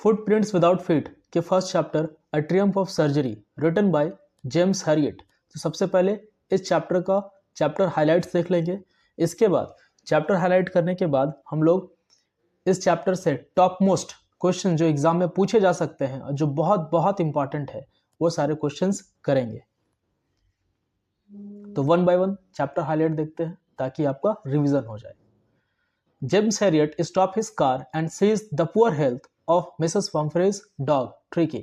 Footprints without feet के first chapter a triumph of surgery written by James Herriot. तो सबसे पहले इस चैप्टर का चैप्टर हाइलाइट्स देख लेंगे। इसके बाद चैप्टर हाईलाइट करने के बाद हम लोग इस चैप्टर से टॉप मोस्ट क्वेश्चन जो एग्जाम में पूछे जा सकते हैं और जो बहुत बहुत इंपॉर्टेंट है वो सारे क्वेश्चंस करेंगे। तो one by one chapter highlight देखते हैं ताकि आपका रिवीजन हो जाए। James Herriot stop his car and sees the poor health of Mrs Pumphrey's dog Tricki.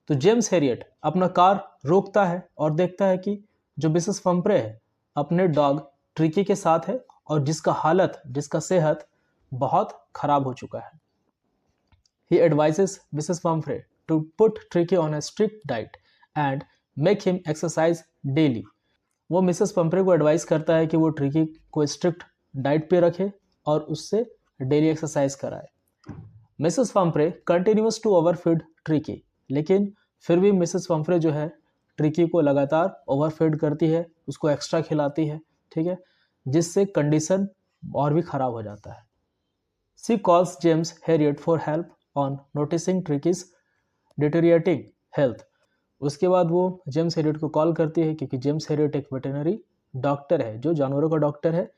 तो जेम्स हैरियट अपना कार रोकता है और देखता है कि जो मिसेस पंफ्रे है अपने डॉग ट्रिकी के साथ है और जिसका सेहत बहुत खराब हो चुका है। He advises Mrs. Pumphrey to put Tricky on a strict diet and make him exercise daily. वो मिसेस पंफ्रे को एडवाइस करता है कि वो ट्रिकी को स्ट्रिक्ट डाइट पे रखे और उससे डेली एक्सरसाइज कराए। Mrs Pumphrey continues to overfeed Tricki, लेकिन फिर भी मिसेस पंफ्रे जो है ट्रिकी को लगातार ओवरफीड करती है, उसको एक्स्ट्रा खिलाती है, ठीक है, जिससे कंडीशन और भी खराब हो जाता है। She calls James Herriot for help on noticing Tricky's deteriorating health. उसके बाद वो जेम्स हैरियट को कॉल करती है क्योंकि जेम्स हैरियट एक वेटरनरी डॉक्टर है जो जानवरों का डॉक्टर है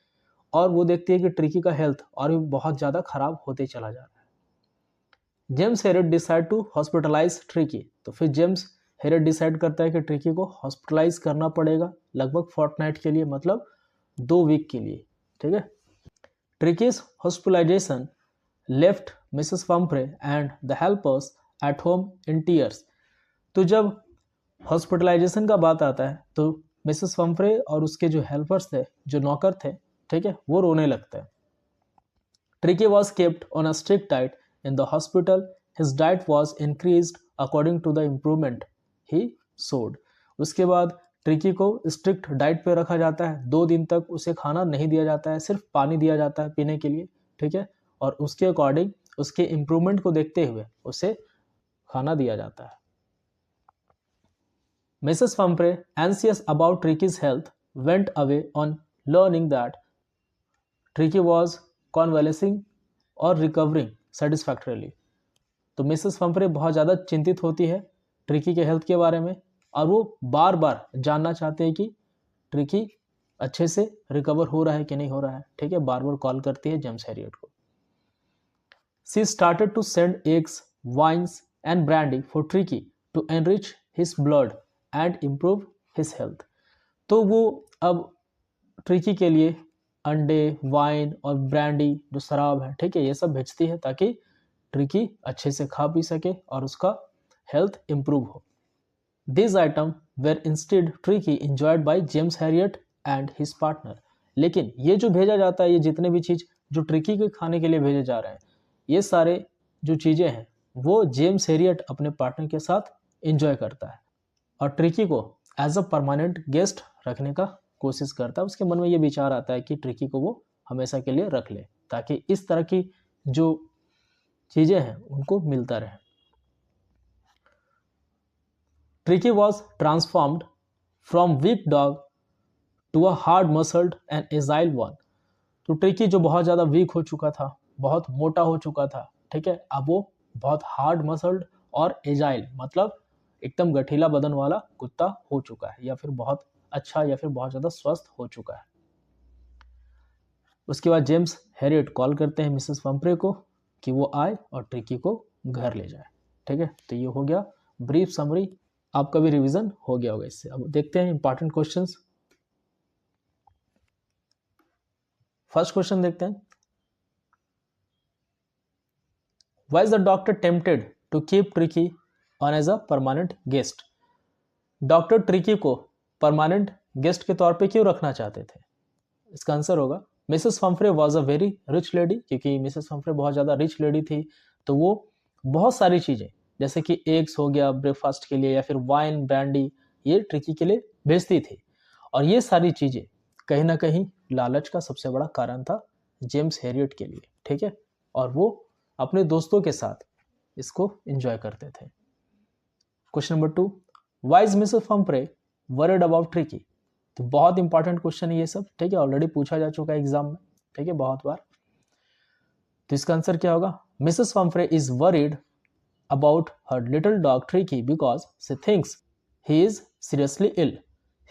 और वो देखती है कि ट्रिकी का हेल्थ और भी बहुत ज़्यादा खराब होते चला जा रहा है। James Herriot decide to hospitalize Tricki. तो फिर जेम्स हैरियट डिसाइड करता है कि ट्रिकी को हॉस्पिटलाइज करना पड़ेगा लगभग फोर्टनाइट के लिए, मतलब 2 वीक के लिए, ठीक है। Tricky's hospitalization left Mrs. Pumphrey and the helpers at home in tears. तो जब हॉस्पिटलाइजेशन का बात आता है तो मिसेस पंफ्रे और उसके जो हेल्पर्स थे, जो नौकर थे, ठीक है, वो रोने लगते हैं। Tricky was kept on a strict diet in the hospital. His diet was increased according to the improvement he showed. उसके बाद ट्रिकी को स्ट्रिक्ट डाइट पे रखा जाता है। 2 दिन तक उसे खाना नहीं दिया जाता है, सिर्फ पानी दिया जाता है पीने के लिए, ठीक है, और उसके अकॉर्डिंग उसके इम्प्रूवमेंट को देखते हुए उसे खाना दिया जाता है। Mrs Pumphrey, anxious about Tricki's health, went away on learning that Tricki was convalescing और रिकवरिंग सेटिस्फैक्टरीली। तो मिसेस पंफ्रे बहुत ज़्यादा चिंतित होती है ट्रिकी के हेल्थ के बारे में और वो बार बार जानना चाहते हैं कि ट्रिकी अच्छे से रिकवर हो रहा है कि नहीं हो रहा है, ठीक है, बार बार कॉल करती है जेम्स हैरियट को। She started to send eggs, wines and brandy for Tricki to enrich his blood and improve his health. तो वो अब ट्रिकी के लिए अंडे, वाइन और ब्रांडी जो शराब है, ठीक है, ये सब भेजती है ताकि ट्रिकी अच्छे से खा पी सके और उसका हेल्थ इम्प्रूव हो। These items were instead Tricky enjoyed by James Herriot and his partner. लेकिन ये जो भेजा जाता है, ये जितने भी चीज़ जो ट्रिकी के खाने के लिए भेजे जा रहे हैं, ये सारे जो चीज़ें हैं वो जेम्स हैरियट अपने पार्टनर के साथ एंजॉय करता है और ट्रिकी को एज अ परमानेंट गेस्ट रखने का कोशिश करता है। उसके मन में ये विचार आता है कि ट्रिकी को वो हमेशा के लिए रख ले ताकि इस तरह की जो चीज़ें हैं उनको मिलता रहे। Tricky was transformed from weak dog to a hard-muscled and agile one. तो ट्रिकी जो बहुत ज़्यादा वीक हो चुका था, बहुत मोटा हो चुका था, ठीक है, अब वो बहुत हार्ड मसल्ड और एजाइल, मतलब एकदम गठीला बदन वाला कुत्ता हो चुका है या फिर बहुत अच्छा या फिर बहुत ज़्यादा स्वस्थ हो चुका है। उसके बाद जेम्स हैरियट कॉल करते हैं मिसेस पंफ्रे को कि वो आए और ट्रिकी को घर ले जाए, ठीक है। तो ये हो गया ब्रीफ समरी, आपका भी रिवीजन हो गया होगा इससे। अब देखते हैं इंपॉर्टेंट क्वेश्चंस। फर्स्ट क्वेश्चन देखते हैं, why is the doctor tempted to keep Tricki on as a permanent guest. Doctor Tricki को परमानेंट गेस्ट के तौर पे क्यों रखना चाहते थे? इसका आंसर होगा Mrs Pomfrey was a very rich lady, क्योंकि मिसेस पंफ्रे बहुत ज़्यादा रिच लेडी थी, तो वो बहुत सारी चीज़ें जैसे कि एग्स हो गया ब्रेकफास्ट के लिए या फिर वाइन, ब्रांडी, ये ट्रिकी के लिए भेजती थी और ये सारी चीज़ें कहीं ना कहीं लालच का सबसे बड़ा कारण था जेम्स हैरियट के लिए, ठीक है, और वो अपने दोस्तों के साथ इसको एंजॉय करते थे। Question number 2, why is Mrs Pomfrey worried about tricky. तो बहुत इंपॉर्टेंट क्वेश्चन है ये सब, ठीक है, ऑलरेडी पूछा जा चुका है एग्जाम में, ठीक है, बहुत बार। तो इसका आंसर क्या होगा, Mrs Pomfrey is worried about her little dog Tricky because she thinks he is seriously ill.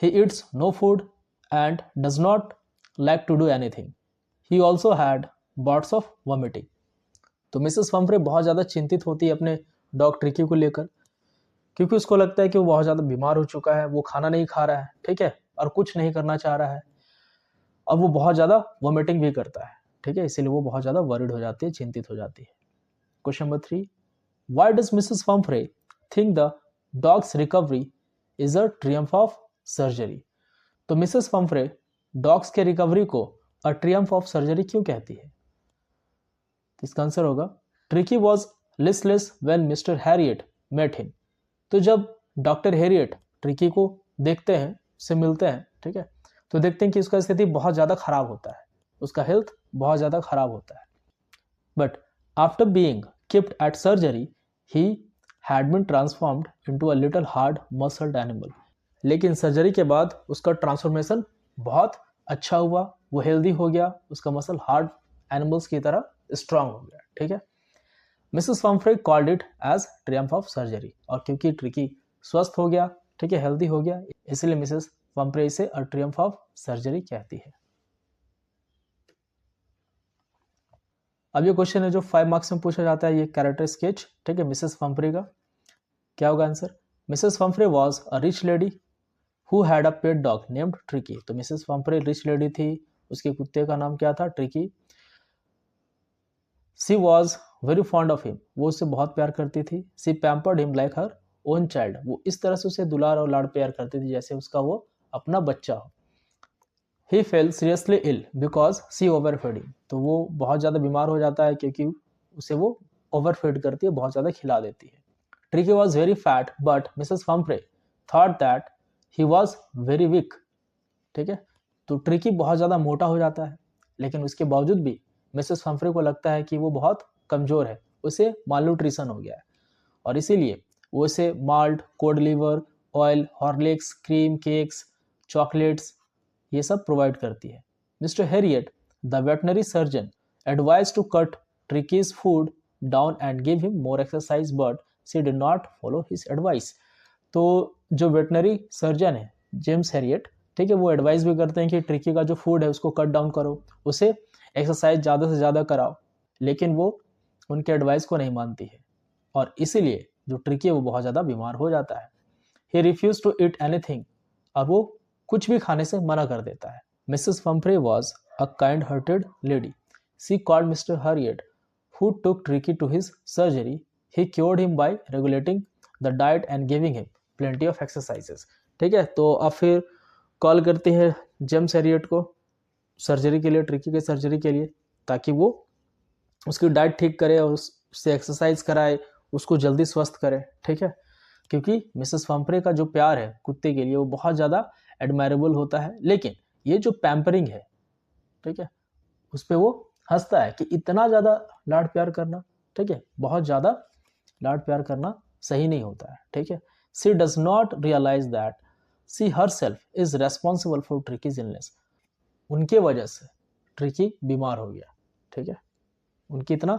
He eats no food and does not like to do anything. He also had bouts of vomiting. तो Mrs फम्फ्रे बहुत ज़्यादा चिंतित होती है अपने dog tricky को लेकर, क्योंकि उसको लगता है कि वो बहुत ज़्यादा बीमार हो चुका है, वो खाना नहीं खा रहा है, ठीक है, और कुछ नहीं करना चाह रहा है, और वो बहुत ज़्यादा वोमिटिंग भी करता है, ठीक है, इसीलिए वो बहुत ज़्यादा वरिड हो जाती है, चिंतित हो जाती है। Question number 3, why does Mrs Pumphrey think the dog's recovery is a triumph of surgery? तो मिसेस फम्फ्रे डॉग्स के रिकवरी को अ ट्रियम्फ ऑफ सर्जरी क्यों कहती है? इसका आंसर होगा Tricki was listless when mister Herriot met him. तो जब डॉक्टर हैरियट ट्रिकी को देखते हैं, उससे मिलते हैं, ठीक है, तो देखते हैं कि उसका स्थिति बहुत ज़्यादा खराब होता है, उसका हेल्थ बहुत ज़्यादा खराब होता है। But after being kept at surgery, he had been transformed into a little hard muscled animal. लेकिन सर्जरी के बाद उसका ट्रांसफॉर्मेशन बहुत अच्छा हुआ, वो हेल्दी हो गया, उसका मसल हार्ड एनिमल्स की तरह स्ट्रांग हो गया, ठीक है। Mrs Pumphrey called it as triumph of surgery, और क्योंकि ट्रिकी स्वस्थ हो गया, ठीक है, हेल्दी हो गया, इसलिए मिसेस फम्फ्रे इसे अ ट्रियम्फ ऑफ सर्जरी कहती है। अब ये क्वेश्चन है जो 5 मार्क्स में पूछा जाता है, ये कैरेक्टर स्केच, ठीक है, मिसेस फम्फ्रे का। क्या होगा answer? Mrs Pumphrey was a rich lady who had a pet dog named Tricki. तो मिसेस फम्फ्रे रिच लेडी थी, उसके कुत्ते का नाम क्या था? Tricki. She was very fond of him, वो उससे बहुत प्यार करती थी। She pampered him like her own child, वो इस तरह से उसे दुलार और लाड़ प्यार करती थी जैसे उसका वो अपना बच्चा हो। He fell seriously ill because she overfed him, तो वो बहुत ज़्यादा बीमार हो जाता है क्योंकि उसे वो ओवरफीड करती है, बहुत ज़्यादा खिला देती है। Tricky was very fat but Mrs. Fumfrey thought that he was very weak, ठीक है, तो ट्रिकी बहुत ज़्यादा मोटा हो जाता है, लेकिन उसके बावजूद भी मिसेस फम्फ्रे को लगता है कि वो बहुत कमज़ोर है, उसे मालन्यूट्रिशन हो गया है, और इसीलिए वो उसे malt, cod liver, oil, Horlicks, cream, cakes, chocolates ये सब प्रोवाइड करती है। Mister Herriot the veterinary surgeon advise to cut Tricki's food down and give him more exercise but she did not follow his advice. तो जो veterinary surgeon है James Herriot, ठीक है, वो एडवाइस भी करते हैं कि ट्रिकी का जो फूड है उसको कट डाउन करो, उसे एक्सरसाइज ज़्यादा से ज़्यादा कराओ, लेकिन वो उनके एडवाइस को नहीं मानती है, और इसीलिए जो ट्रिकी है वो बहुत ज़्यादा बीमार हो जाता है। He refuse to eat anything, और वो कुछ भी खाने से मना कर देता है। Mrs Pumphrey was a kind hearted lady. She called Mr Herriot who took Tricki to his surgery. He cured him by regulating the diet and giving him plenty of exercises. ठीक है, तो अब फिर कॉल करती है James Herriot को surgery के लिए, ट्रिकी के सर्जरी के लिए, ताकि वो उसकी डाइट ठीक करे और उससे एक्सरसाइज कराए, उसको जल्दी स्वस्थ करे, ठीक है, क्योंकि मिसेस फम्फ्रे का जो प्यार है कुत्ते के लिए वो बहुत ज़्यादा एडमायरेबल होता है, लेकिन ये जो पैम्परिंग है, ठीक है, उस पर वो हंसता है कि इतना ज़्यादा लाड प्यार करना, ठीक है, बहुत ज़्यादा लाड प्यार करना सही नहीं होता है, ठीक है। She does not realise that she herself is responsible for Tricki's illness. उनके वजह से ट्रिकी बीमार हो गया, ठीक है, उनकी इतना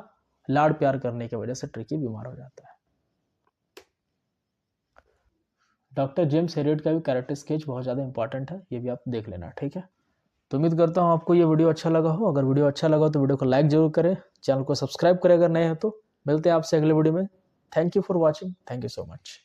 लाड प्यार करने की वजह से ट्रिकी बीमार हो जाता है। डॉक्टर जेम्स हैरियट का भी कैरेक्टर स्केच बहुत ज़्यादा इंपॉर्टेंट है, ये भी आप देख लेना, ठीक है। तो उम्मीद करता हूँ आपको ये वीडियो अच्छा लगा हो। अगर वीडियो अच्छा लगा तो वीडियो को लाइक जरूर करें, चैनल को सब्सक्राइब करें अगर नए हैं तो। मिलते हैं आपसे अगले वीडियो में। Thank you for watching, thank you so much.